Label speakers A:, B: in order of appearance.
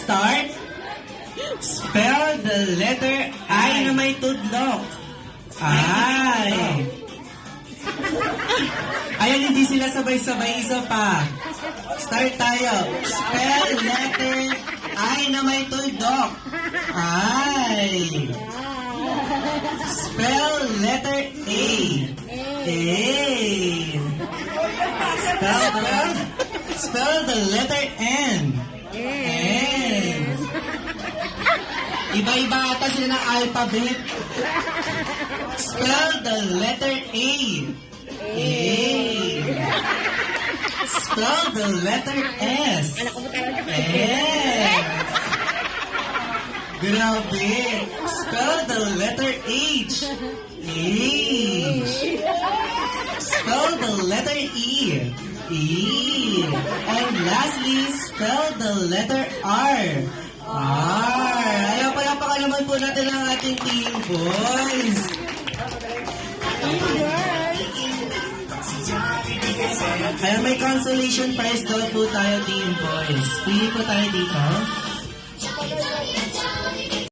A: start. Spell the letter I na may tudlok. I. Ayan, hindi sila sabay-sabay. Isa pa. Start tayo. Spell letter I na may tudlok. I. Spell letter A. A. Spell the letter N. N. Iba-iba ata sila ng alphabet. Spell the letter A. A. Spell the letter S. S. Grabe. Spell the letter H. H. Spell the letter E. E. And lastly, spell the letter R. R. Ayaw, palakpakan naman po natin ang ating team, boys. Kaya may consolation prize daw po tayo, team boys. Pili po tayo dito.